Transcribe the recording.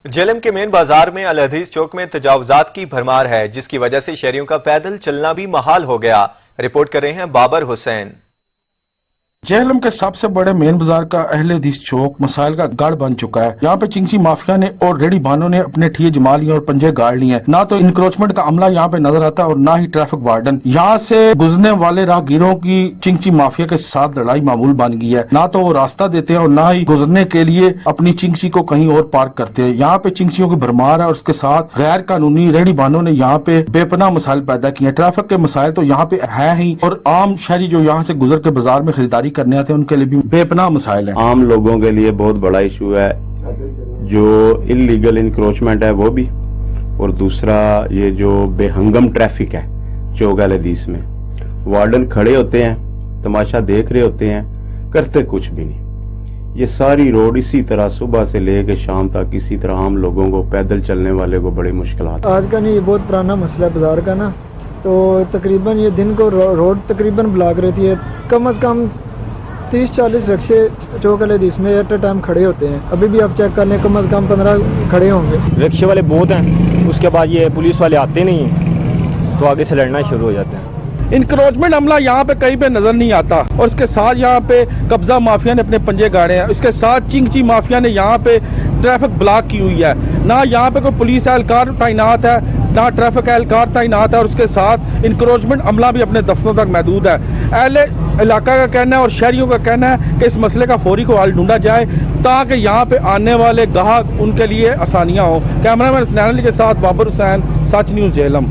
जेलम के मेन बाजार में अल हदीस चौक में तजावुजात की भरमार है, जिसकी वजह से शहरियों का पैदल चलना भी महाल हो गया। रिपोर्ट कर रहे हैं बाबर हुसैन। जेहलम के सबसे बड़े मेन बाजार का अहले हदीस चौक मसाइल का गढ़ बन चुका है। यहाँ पे चिंची माफिया ने और रेडी बानों ने अपने ठिये जमा लिए और पंजे गाड़ लिए। ना तो इंक्रोचमेंट का अमला यहाँ पे नजर आता है और ना ही ट्रैफिक वार्डन। यहाँ से गुजरने वाले राहगीरों की चिंची माफिया के साथ लड़ाई मामूल बन गई है। ना तो वो रास्ता देते हैं और ना ही गुजरने के लिए अपनी चिंची को कहीं और पार्क करते हैं। यहाँ पे चिंचियों की भरमार है और उसके साथ गैर कानूनी रेडी बानों ने यहाँ पे बेपनाह मसाइल पैदा किए हैं। ट्रैफिक के मसाइल तो यहाँ पे है ही, और आम शहरी जो यहाँ से गुजर के बाजार में खरीदारी करने आते हैं उनके लिए भी बेपनाह मसाइल है। आम लोगों के लिए बहुत बड़ा इशू है, जो इलीगल इंक्रोचमेंट है वो भी, और दूसरा ये जो बेहंगम ट्रैफिक है चौक अल हदीस में। वार्डन खड़े होते हैं, तमाशा देख रहे होते हैं, करते कुछ भी नहीं। ये सारी रोड इसी तरह सुबह से लेकर शाम तक इसी तरह आम लोगों को, पैदल चलने वाले को बड़ी मुश्किल आती है। आज का नहीं, ये बहुत पुराना मसला है बाजार का ना, तो तकरीबन ये दिन को रोड तकरीबन ब्लॉक रहती है। कम से कम 30-40 रिक्शे चौक अल हदीस में एट अ टाइम खड़े होते हैं। अभी भी आप चेक कर लें, कम से कम 15 खड़े होंगे। रिक्शे वाले बहुत हैं, उसके बाद ये पुलिस वाले आते नहीं हैं तो आगे से लड़ना शुरू हो जाते हैं। इंक्रोचमेंट अमला यहाँ पे कहीं पे नजर नहीं आता, और इसके साथ यहाँ पे कब्जा माफिया ने अपने पंजे गाड़े हैं। इसके साथ चिंची माफिया ने यहाँ पे ट्रैफिक ब्लॉक की हुई है। ना यहाँ पे कोई पुलिस एहलकार तैनात है, ना ट्रैफिक एहलकार तैनात है, और उसके साथ इंक्रोचमेंट अमला भी अपने दफ्तरों तक महदूद है। अहले इलाका का कहना है और शहरियों का कहना है कि इस मसले का फौरी को हल ढूंढा जाए, ताकि यहाँ पे आने वाले गाहक उनके लिए आसानियाँ हो। कैमरामैन सनैन अली के साथ बाबर हुसैन, सच न्यूज़ जेहलम।